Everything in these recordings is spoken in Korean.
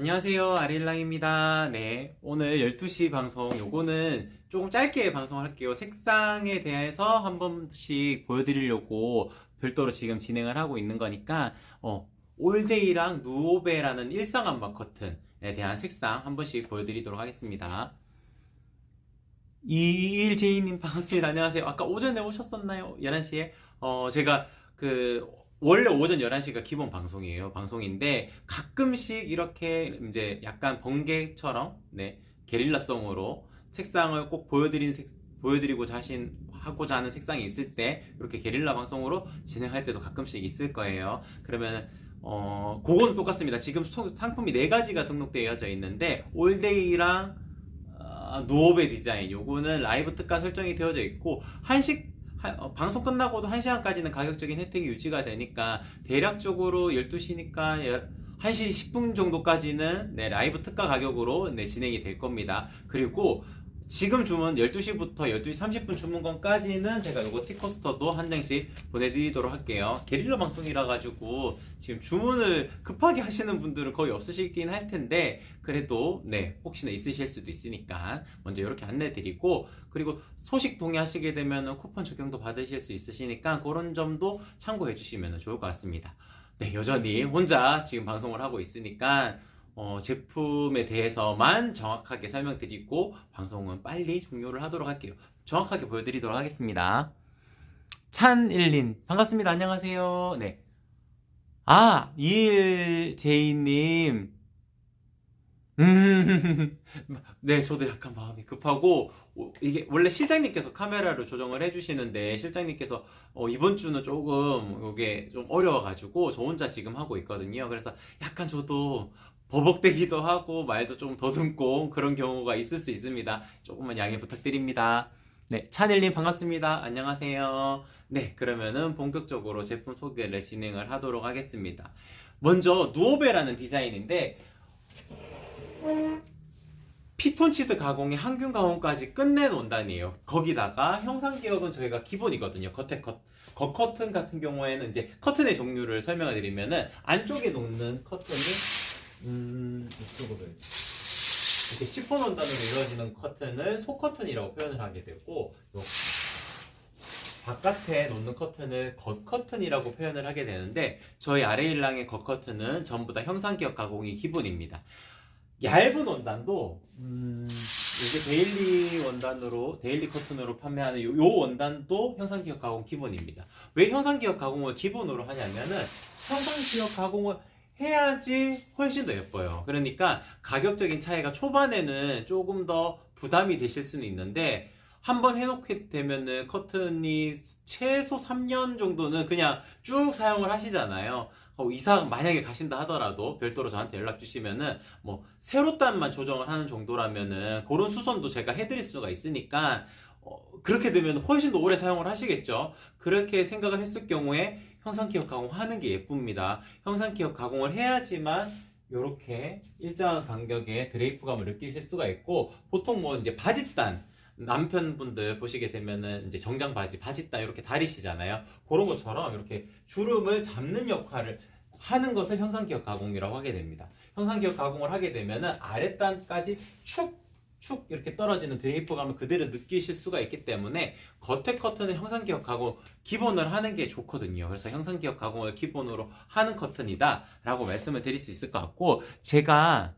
안녕하세요. 아릴랑입니다. 네. 오늘 12시 방송, 요거는 조금 짧게 방송을 할게요. 색상에 대해서 한 번씩 보여드리려고 별도로 지금 진행을 하고 있는 거니까, 올데이랑 누오베라는 일상안마 커튼에 대한 색상 한 번씩 보여드리도록 하겠습니다. 21제이님 반갑습니다. 안녕하세요. 아까 오전에 오셨었나요? 11시에? 제가 원래 오전 11시가 기본 방송인데, 가끔씩 이렇게 이제 약간 번개처럼, 네, 게릴라성으로 색상을 꼭 보여드리고자 하고자 하는 색상이 있을 때, 이렇게 게릴라 방송으로 진행할 때도 가끔씩 있을 거예요. 그러면, 그거는 똑같습니다. 지금 상품이 4가지가 등록되어져 있는데, 올데이랑, 노오베 디자인, 요거는 라이브 특가 설정이 되어져 있고, 방송 끝나고도 1시간까지는 가격적인 혜택이 유지가 되니까 대략적으로 12시니까 1시 10분 정도까지는 네, 라이브 특가 가격으로 네, 진행이 될 겁니다. 그리고 지금 주문 12시부터 12시 30분 주문권까지는 제가 요거 티코스터도 한 장씩 보내드리도록 할게요. 게릴라 방송이라 가지고 지금 주문을 급하게 하시는 분들은 거의 없으시긴 할 텐데, 그래도 네, 혹시나 있으실 수도 있으니까 먼저 이렇게 안내드리고, 그리고 소식 동의하시게 되면 쿠폰 적용도 받으실 수 있으시니까 그런 점도 참고해 주시면 좋을 것 같습니다. 네, 여전히 혼자 지금 방송을 하고 있으니까 제품에 대해서만 정확하게 설명드리고 방송은 빨리 종료를 하도록 할게요. 정확하게 보여드리도록 하겠습니다. 찬일린 반갑습니다. 안녕하세요. 네. 이일제이님. 네, 저도 약간 마음이 급하고, 이게 원래 실장님께서 카메라를 조정을 해주시는데, 실장님께서 이번 주는 조금 이게 좀 어려워가지고 저 혼자 지금 하고 있거든요. 그래서 약간 저도 버벅대기도 하고 말도 좀 더듬고 그런 경우가 있을 수 있습니다. 조금만 양해 부탁드립니다. 네, 찬일님 반갑습니다. 안녕하세요. 네, 그러면은 본격적으로 제품 소개를 진행을 하도록 하겠습니다. 먼저 누오베라는 디자인인데, 피톤치드 가공에 항균 가공까지 끝낸 원단이에요. 거기다가 형상 기억은 저희가 기본이거든요. 겉 커튼 같은 경우에는 이제 커튼의 종류를 설명을 드리면은, 안쪽에 놓는 커튼이 이쪽으로 이렇게 시폰 원단으로 이루어지는 커튼을 속 커튼이라고 표현을 하게 되고, 바깥에 놓는 커튼을 겉 커튼이라고 표현을 하게 되는데, 저희 아레일랑의 겉 커튼은 전부 다 형상 기억 가공이 기본입니다. 얇은 원단도 이게 데일리 커튼으로 판매하는 요 원단도 형상기억 가공 기본입니다. 왜 형상기억 가공을 기본으로 하냐면은, 형상기억 가공을 해야지 훨씬 더 예뻐요. 그러니까 가격적인 차이가 초반에는 조금 더 부담이 되실 수는 있는데, 한번 해놓게 되면은 커튼이 최소 3년 정도는 그냥 쭉 사용을 하시잖아요. 이상 만약에 가신다 하더라도 별도로 저한테 연락 주시면은 뭐 세로 단만 조정을 하는 정도라면은 그런 수선도 제가 해드릴 수가 있으니까, 그렇게 되면 훨씬 더 오래 사용을 하시겠죠. 그렇게 생각을 했을 경우에 형상기억 가공하는 게 예쁩니다. 형상기억 가공을 해야지만 이렇게 일정한 간격의 드레이프감을 느끼실 수가 있고, 보통 뭐 이제 바짓단, 남편분들 보시게 되면은 이제 정장 바짓단 이렇게 다리시잖아요. 그런 것처럼 이렇게 주름을 잡는 역할을 하는 것을 형상기억 가공이라고 하게 됩니다. 형상기억 가공을 하게 되면은 아랫단까지 축 이렇게 떨어지는 드레이프감을 그대로 느끼실 수가 있기 때문에, 겉에 커튼은 형상기억 가공 기본을 하는 게 좋거든요. 그래서 형상기억 가공을 기본으로 하는 커튼이다 라고 말씀을 드릴 수 있을 것 같고, 제가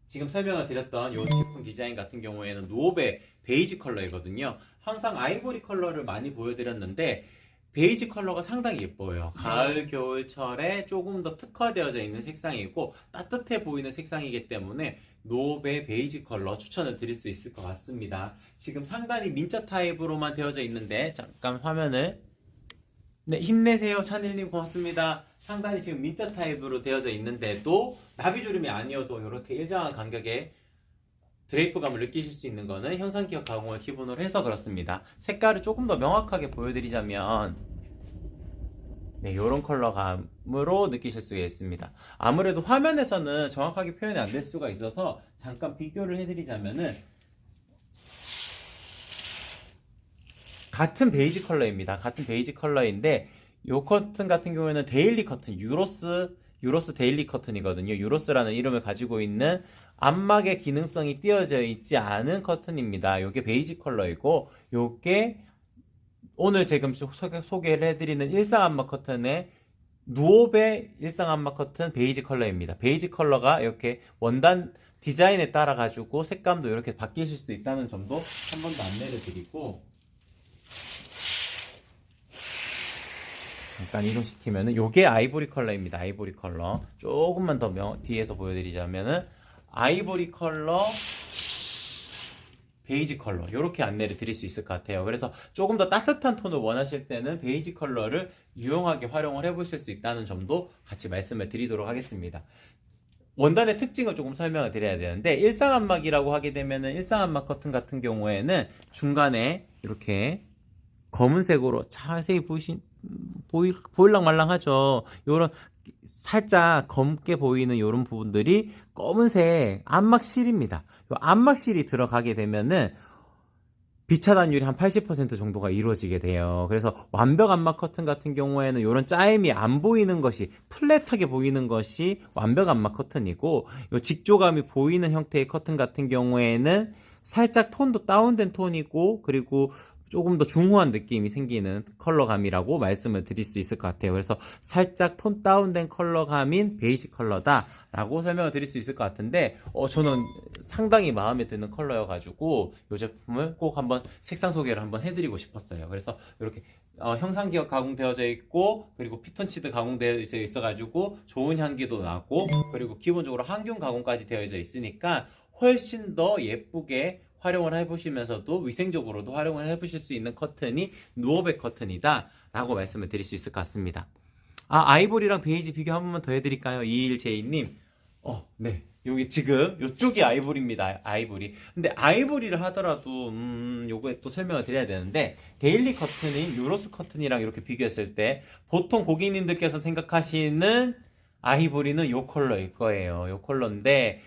지금 설명을 드렸던 이 제품 디자인 같은 경우에는 누오베 베이지 컬러이거든요. 항상 아이보리 컬러를 많이 보여드렸는데, 베이지 컬러가 상당히 예뻐요. 가을, 겨울철에 조금 더 특화되어져 있는 색상이고 따뜻해 보이는 색상이기 때문에 노베 베이지 컬러 추천을 드릴 수 있을 것 같습니다. 지금 상단이 민자 타입으로만 되어져 있는데, 잠깐 화면을, 네, 힘내세요. 찬일님 고맙습니다. 상단이 지금 민자 타입으로 되어져 있는데도 나비주름이 아니어도 이렇게 일정한 간격의 드레이프감을 느끼실 수 있는 거는 형상기억 가공을 기본으로 해서 그렇습니다. 색깔을 조금 더 명확하게 보여드리자면, 네, 이런 컬러감으로 느끼실 수가 있습니다. 아무래도 화면에서는 정확하게 표현이 안 될 수가 있어서 잠깐 비교를 해드리자면은, 같은 베이지 컬러입니다. 같은 베이지 컬러인데, 이 커튼 같은 경우에는 데일리 커튼, 유로스 데일리 커튼이거든요. 유로스라는 이름을 가지고 있는 안막의 기능성이 띄어져 있지 않은 커튼입니다. 요게 베이지 컬러이고, 요게 오늘 지금 소개를 해드리는 일상 안막 커튼의 누오베 일상 안막 커튼 베이지 컬러입니다. 베이지 컬러가 이렇게 원단 디자인에 따라 가지고 색감도 이렇게 바뀌실 수 있다는 점도 한 번 더 안내를 드리고, 잠깐 이동시키면은 요게 아이보리 컬러입니다. 아이보리 컬러. 조금만 더 뒤에서 보여드리자면은 아이보리 컬러, 베이지 컬러 이렇게 안내를 드릴 수 있을 것 같아요. 그래서 조금 더 따뜻한 톤을 원하실 때는 베이지 컬러를 유용하게 활용을 해보실 수 있다는 점도 같이 말씀을 드리도록 하겠습니다. 원단의 특징을 조금 설명을 드려야 되는데, 일상 안막이라고 하게 되면은 일상 안막 커튼 같은 경우에는 중간에 이렇게 검은색으로 자세히 보일랑 말랑하죠. 요런 살짝 검게 보이는 이런 부분들이 검은색 안막실입니다. 요 안막실이 들어가게 되면은 비차단율이 한 80% 정도가 이루어지게 돼요. 그래서 완벽 안막 커튼 같은 경우에는 이런 짜임이 안 보이는 것이, 플랫하게 보이는 것이 완벽 안막 커튼이고, 요 직조감이 보이는 형태의 커튼 같은 경우에는 살짝 톤도 다운된 톤이고, 그리고 조금 더 중후한 느낌이 생기는 컬러감이라고 말씀을 드릴 수 있을 것 같아요. 그래서 살짝 톤 다운된 컬러감인 베이지 컬러다 라고 설명을 드릴 수 있을 것 같은데, 저는 상당히 마음에 드는 컬러여가지고 이 제품을 꼭 한번 색상 소개를 한번 해드리고 싶었어요. 그래서 이렇게 형상기업 가공되어져 있고, 그리고 피톤치드 가공되어져 있어가지고 좋은 향기도 나고, 그리고 기본적으로 항균 가공까지 되어져 있으니까 훨씬 더 예쁘게 활용을 해보시면서도 위생적으로도 활용을 해보실 수 있는 커튼이 누오베 커튼이다 라고 말씀을 드릴 수 있을 것 같습니다. 아이보리랑 베이지 비교 한 번만 더 해드릴까요? 21제이님. 네. 여기 지금 요쪽이 아이보리입니다. 아이보리. 근데 아이보리를 하더라도 요거에 또 설명을 드려야 되는데, 데일리 커튼인 유로스 커튼이랑 이렇게 비교했을 때 보통 고객님들께서 생각하시는 아이보리는 요 컬러일 거예요. 요 컬러인데,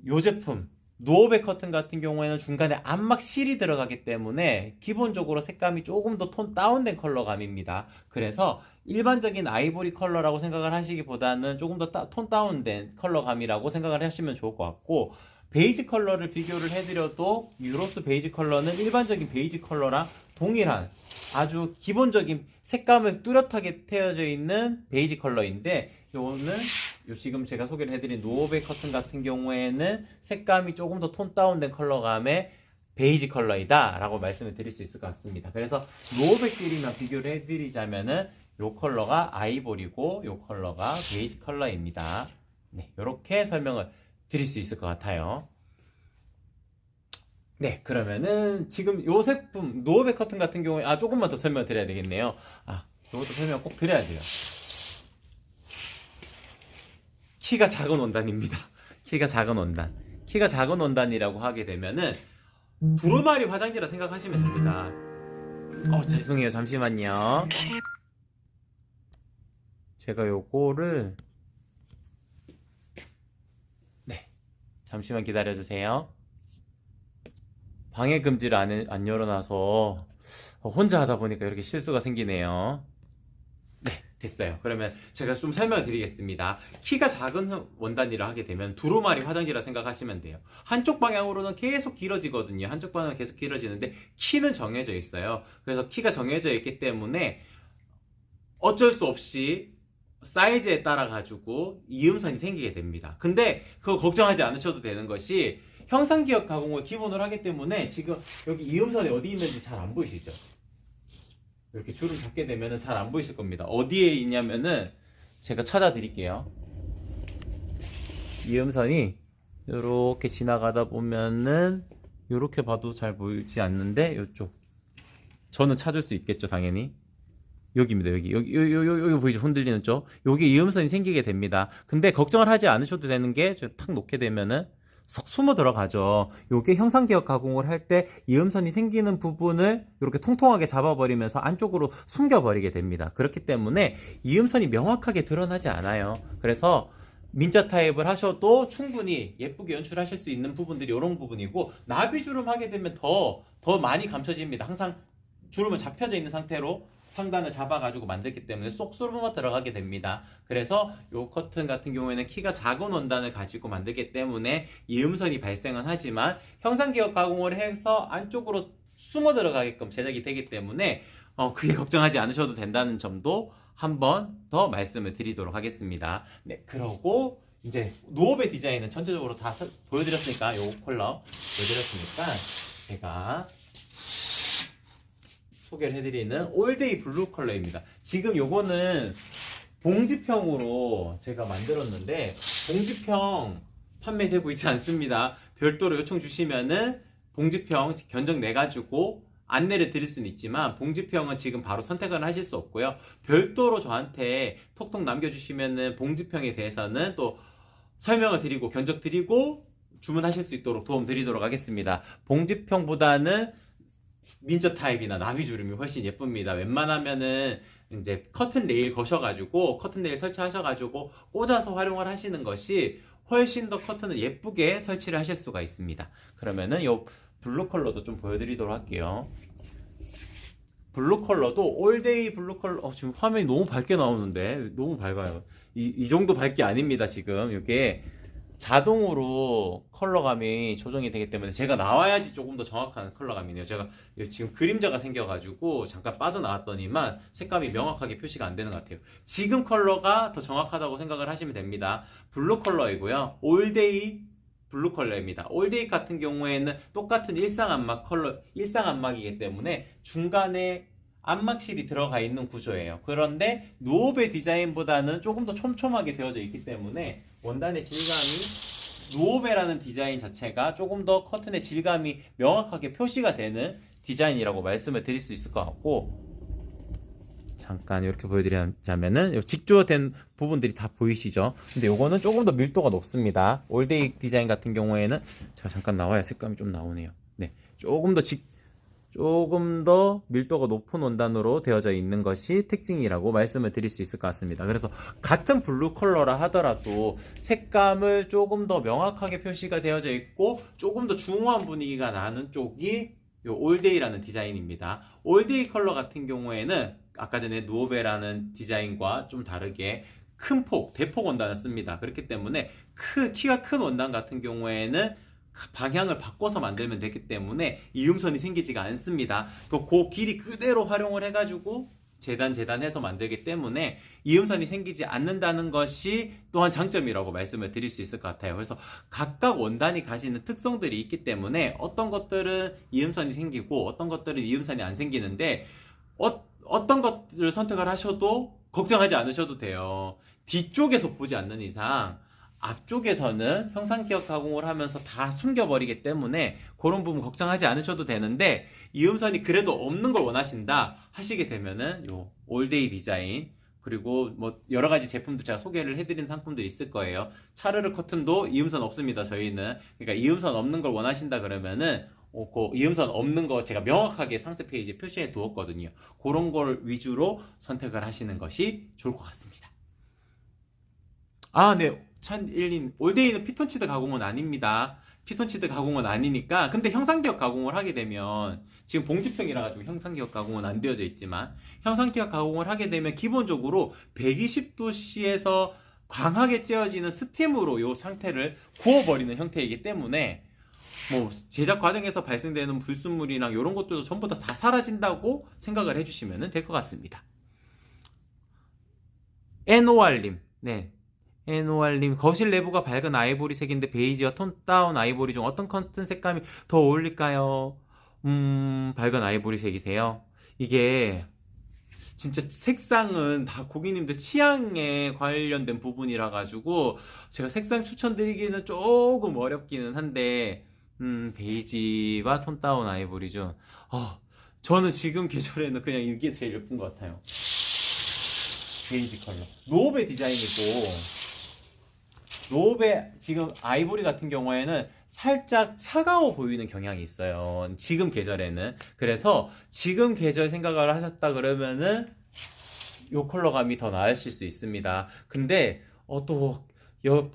요 제품 누오베 커튼 같은 경우에는 중간에 안막 실이 들어가기 때문에 기본적으로 색감이 조금 더 톤 다운된 컬러감입니다. 그래서 일반적인 아이보리 컬러라고 생각을 하시기보다는 조금 더 톤 다운된 컬러감이라고 생각을 하시면 좋을 것 같고, 베이지 컬러를 비교를 해드려도 유로스 베이지 컬러는 일반적인 베이지 컬러랑 동일한 아주 기본적인 색감을 뚜렷하게 태워져 있는 베이지 컬러인데, 요거는 지금 제가 소개를 해드린 누오베 커튼 같은 경우에는 색감이 조금 더 톤 다운된 컬러감의 베이지 컬러이다 라고 말씀을 드릴 수 있을 것 같습니다. 그래서 누오베끼리만 비교를 해드리자면은 요 컬러가 아이보리고 요 컬러가 베이지 컬러입니다. 네, 이렇게 설명을 드릴 수 있을 것 같아요. 네, 그러면은 지금 요 제품 누오베 커튼 같은 경우에 조금만 더 설명을 드려야 되겠네요. 요것도 설명 꼭 드려야 돼요. 키가 작은 원단입니다. 키가 작은 원단. 키가 작은 원단이라고 하게 되면은 두루마리 화장지라 생각하시면 됩니다. 죄송해요. 잠시만요. 제가 요거를 잠시만 기다려주세요. 방해 금지를 안 열어놔서 혼자 하다 보니까 이렇게 실수가 생기네요. 네, 됐어요. 그러면 제가 좀 설명을 드리겠습니다. 키가 작은 원단이라 하게 되면 두루마리 화장지라 생각하시면 돼요. 한쪽 방향으로는 계속 길어지거든요. 한쪽 방향은 계속 길어지는데 키는 정해져 있어요. 그래서 키가 정해져 있기 때문에 어쩔 수 없이 사이즈에 따라 가지고 이음선이 생기게 됩니다. 근데 그거 걱정하지 않으셔도 되는 것이, 형상기업 가공을 기본으로 하기 때문에 지금 여기 이음선이 어디 있는지 잘 안 보이시죠? 이렇게 줄을 잡게 되면 잘 안 보이실 겁니다. 어디에 있냐면은 제가 찾아 드릴게요. 이음선이 이렇게 지나가다 보면은 이렇게 봐도 잘 보이지 않는데, 이쪽 저는 찾을 수 있겠죠, 당연히. 여기입니다. 여기 보이죠? 흔들리는 쪽. 여기 이음선이 생기게 됩니다. 근데 걱정을 하지 않으셔도 되는 게, 탁 놓게 되면은 석 숨어 들어가죠. 요게 형상기업 가공을 할 때 이음선이 생기는 부분을 이렇게 통통하게 잡아버리면서 안쪽으로 숨겨버리게 됩니다. 그렇기 때문에 이음선이 명확하게 드러나지 않아요. 그래서 민자 타입을 하셔도 충분히 예쁘게 연출하실 수 있는 부분들이 이런 부분이고, 나비 주름 하게 되면 더 많이 감춰집니다. 항상 주름은 잡혀져 있는 상태로 상단을 잡아가지고 만들기 때문에 쏙 쏘르면 들어가게 됩니다. 그래서 이 커튼 같은 경우에는 키가 작은 원단을 가지고 만들기 때문에 이음선이 발생은 하지만 형상기억 가공을 해서 안쪽으로 숨어 들어가게끔 제작이 되기 때문에 크게 걱정하지 않으셔도 된다는 점도 한 번 더 말씀을 드리도록 하겠습니다. 네, 그러고 이제 노업의 디자인은 전체적으로 다 보여드렸으니까, 요 컬러 보여드렸으니까 제가 소개를 해드리는 올데이 블루 컬러입니다. 지금 요거는 봉지평으로 제가 만들었는데 봉지평 판매되고 있지 않습니다. 별도로 요청 주시면은 봉지평 견적 내가지고 안내를 드릴 수는 있지만 봉지평은 지금 바로 선택을 하실 수 없고요. 별도로 저한테 톡톡 남겨주시면은 봉지평에 대해서는 또 설명을 드리고 견적 드리고 주문하실 수 있도록 도움 드리도록 하겠습니다. 봉지평보다는 민저 타입이나 나비주름이 훨씬 예쁩니다. 웬만하면은 이제 커튼 레일 거셔가지고 커튼 레일 설치하셔가지고 꽂아서 활용을 하시는 것이 훨씬 더 커튼을 예쁘게 설치를 하실 수가 있습니다. 그러면은 요 블루 컬러도 좀 보여드리도록 할게요. 블루 컬러도 올데이 블루 컬러, 지금 화면이 너무 밝게 나오는데 너무 밝아요. 이 정도 밝기 아닙니다. 지금 이게 자동으로 컬러감이 조정이 되기 때문에 제가 나와야지 조금 더 정확한 컬러감이네요. 제가 지금 그림자가 생겨가지고 잠깐 빠져나왔더니만 색감이 명확하게 표시가 안 되는 것 같아요. 지금 컬러가 더 정확하다고 생각을 하시면 됩니다. 블루 컬러이고요. 올데이 블루 컬러입니다. 올데이 같은 경우에는 똑같은 일상안막 컬러, 일상안막이기 때문에 중간에 안막실이 들어가 있는 구조예요. 그런데 노업의 디자인보다는 조금 더 촘촘하게 되어져 있기 때문에 원단의 질감이, 노오베라는 디자인 자체가 조금 더 커튼의 질감이 명확하게 표시가 되는 디자인이라고 말씀을 드릴 수 있을 것 같고, 잠깐 이렇게 보여드리자면은 직조된 부분들이 다 보이시죠? 근데 요거는 조금 더 밀도가 높습니다. 올데이 디자인 같은 경우에는 제가 잠깐 나와야 색감이 좀 나오네요. 네, 조금 더 밀도가 높은 원단으로 되어져 있는 것이 특징이라고 말씀을 드릴 수 있을 것 같습니다. 그래서 같은 블루 컬러라 하더라도 색감을 조금 더 명확하게 표시가 되어져 있고 조금 더 중후한 분위기가 나는 쪽이 요 올데이라는 디자인입니다. 올데이 컬러 같은 경우에는 아까 전에 누오베라는 디자인과 좀 다르게 큰 폭, 대폭 원단을 씁니다. 그렇기 때문에 키가 큰 원단 같은 경우에는 방향을 바꿔서 만들면 되기 때문에 이음선이 생기지가 않습니다. 또 그 길이 그대로 활용을 해가지고 재단해서 만들기 때문에 이음선이 생기지 않는다는 것이 또한 장점이라고 말씀을 드릴 수 있을 것 같아요. 그래서 각각 원단이 가지는 특성들이 있기 때문에 어떤 것들은 이음선이 생기고 어떤 것들은 이음선이 안 생기는데 어떤 것들을 선택을 하셔도 걱정하지 않으셔도 돼요. 뒤쪽에서 보지 않는 이상 앞쪽에서는 형상기억 가공을 하면서 다 숨겨버리기 때문에 그런 부분 걱정하지 않으셔도 되는데, 이음선이 그래도 없는 걸 원하신다 하시게 되면은 요 올데이 디자인, 그리고 뭐 여러 가지 제품도 제가 소개를 해드린 상품들이 있을 거예요. 차르르 커튼도 이음선 없습니다. 저희는. 그러니까 이음선 없는 걸 원하신다 그러면은 그 이음선 없는 거 제가 명확하게 상세 페이지에 표시해 두었거든요. 그런 걸 위주로 선택을 하시는 것이 좋을 것 같습니다. 네. 찬일린 올데이는 피톤치드 가공은 아닙니다. 피톤치드 가공은 아니니까. 근데 형상기억 가공을 하게 되면, 지금 봉지평이라 가지고 형상기억 가공은 안 되어져 있지만 형상기억 가공을 하게 되면 기본적으로 120도씨에서 광하게 쬐어지는 스팀으로 이 상태를 구워버리는 형태이기 때문에 뭐 제작 과정에서 발생되는 불순물이랑 이런 것들도 전부 다 사라진다고 생각을 해주시면 될 것 같습니다. NOR님, 네. NOR님, 거실 내부가 밝은 아이보리색인데 베이지와 톤 다운 아이보리 중 어떤 커튼 색감이 더 어울릴까요? 밝은 아이보리색이세요? 이게 진짜 색상은 다 고객님들 취향에 관련된 부분이라 가지고 제가 색상 추천드리기는 조금 어렵기는 한데, 베이지와 톤 다운 아이보리 중 저는 지금 계절에는 그냥 이게 제일 예쁜 것 같아요. 베이지 컬러. 노오베 디자인이고, 노오베 지금 아이보리 같은 경우에는 살짝 차가워 보이는 경향이 있어요. 지금 계절에는. 그래서 지금 계절 생각을 하셨다 그러면은 요 컬러감이 더 나으실 수 있습니다. 근데 또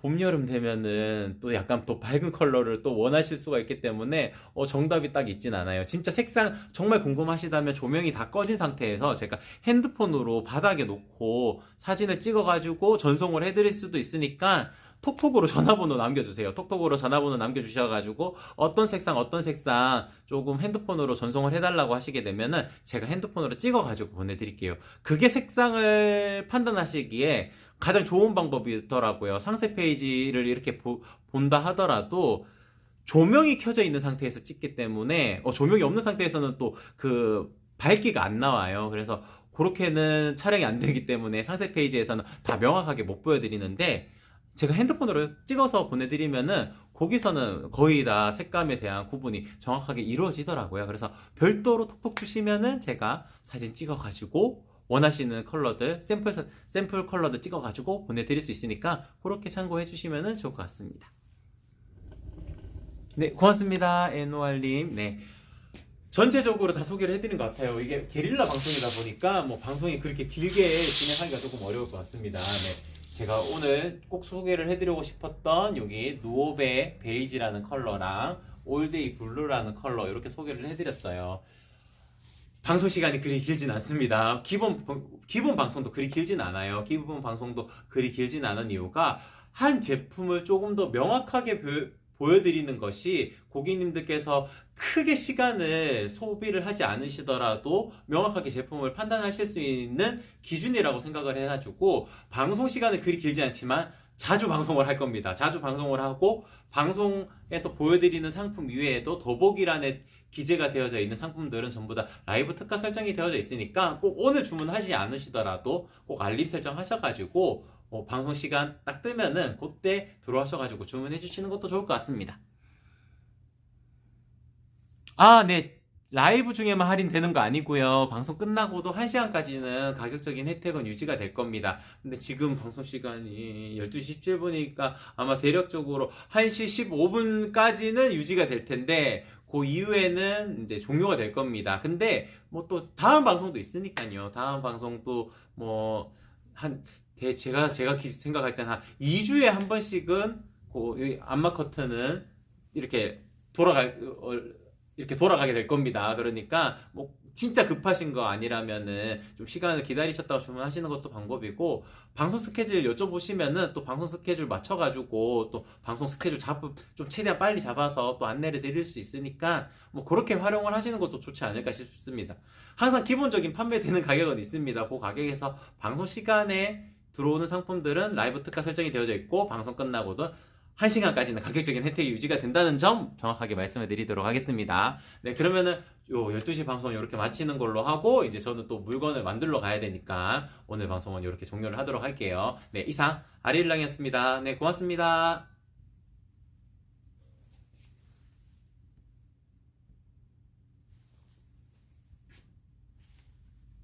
봄, 여름 되면은 또 약간 또 밝은 컬러를 또 원하실 수가 있기 때문에 정답이 딱 있진 않아요. 진짜 색상 정말 궁금하시다면 조명이 다 꺼진 상태에서 제가 핸드폰으로 바닥에 놓고 사진을 찍어가지고 전송을 해드릴 수도 있으니까 톡톡으로 전화번호 남겨주세요. 톡톡으로 전화번호 남겨주셔가지고 어떤 색상 조금 핸드폰으로 전송을 해달라고 하시게 되면은 제가 핸드폰으로 찍어가지고 보내드릴게요. 그게 색상을 판단하시기에 가장 좋은 방법이더라고요. 상세 페이지를 이렇게 본다 하더라도 조명이 켜져 있는 상태에서 찍기 때문에 조명이 없는 상태에서는 또 그 밝기가 안 나와요. 그래서 그렇게는 촬영이 안 되기 때문에 상세 페이지에서는 다 명확하게 못 보여드리는데 제가 핸드폰으로 찍어서 보내드리면은 거기서는 거의 다 색감에 대한 구분이 정확하게 이루어지더라고요. 그래서 별도로 톡톡 주시면은 제가 사진 찍어가지고 원하시는 컬러들, 샘플 컬러들 찍어가지고 보내드릴 수 있으니까 그렇게 참고해 주시면 좋을 것 같습니다. 네, 고맙습니다. NOR님. 네. 전체적으로 다 소개를 해드린 것 같아요. 이게 게릴라 방송이다 보니까 뭐 방송이 그렇게 길게 진행하기가 조금 어려울 것 같습니다. 네. 제가 오늘 꼭 소개를 해드리고 싶었던 여기 누오베 베이지라는 컬러랑 올데이 블루라는 컬러 이렇게 소개를 해드렸어요. 방송 시간이 그리 길진 않습니다. 기본 방송도 그리 길진 않아요. 기본 방송도 그리 길진 않은 이유가 한 제품을 조금 더 명확하게 보여드리는 것이 고객님들께서 크게 시간을 소비를 하지 않으시더라도 명확하게 제품을 판단하실 수 있는 기준이라고 생각을 해가지고 방송 시간은 그리 길지 않지만 자주 방송을 할 겁니다. 자주 방송을 하고 방송에서 보여드리는 상품 이외에도 더보기란에 기재가 되어져 있는 상품들은 전부 다 라이브 특가 설정이 되어져 있으니까 꼭 오늘 주문하지 않으시더라도 꼭 알림 설정 하셔가지고 방송 시간 딱 뜨면은 그때 들어와셔가지고 주문해 주시는 것도 좋을 것 같습니다. 아, 네. 라이브 중에만 할인되는 거 아니고요. 방송 끝나고도 1시간까지는 가격적인 혜택은 유지가 될 겁니다. 근데 지금 방송 시간이 12시 17분이니까 아마 대략적으로 1시 15분까지는 유지가 될 텐데 그 이후에는 이제 종료가 될 겁니다. 근데 뭐 또 다음 방송도 있으니까요. 다음 방송도 제가 생각할 때는 한 2주에 한 번씩은 그 안마 커튼은 이렇게 돌아가게 될 겁니다. 그러니까 뭐 진짜 급하신 거 아니라면은 좀 시간을 기다리셨다가 주문하시는 것도 방법이고 방송 스케줄 여쭤보시면은 또 방송 스케줄 맞춰가지고 또 방송 스케줄 좀 최대한 빨리 잡아서 또 안내를 드릴 수 있으니까 뭐 그렇게 활용을 하시는 것도 좋지 않을까 싶습니다. 항상 기본적인 판매되는 가격은 있습니다. 그 가격에서 방송 시간에 들어오는 상품들은 라이브 특가 설정이 되어져 있고 방송 끝나고도 1시간까지는 가격적인 혜택이 유지가 된다는 점 정확하게 말씀을 드리도록 하겠습니다. 네, 그러면은 요 12시 방송 이렇게 마치는 걸로 하고 이제 저는 또 물건을 만들러 가야 되니까 오늘 방송은 이렇게 종료를 하도록 할게요. 네, 이상 아리일랑이었습니다. 네, 고맙습니다.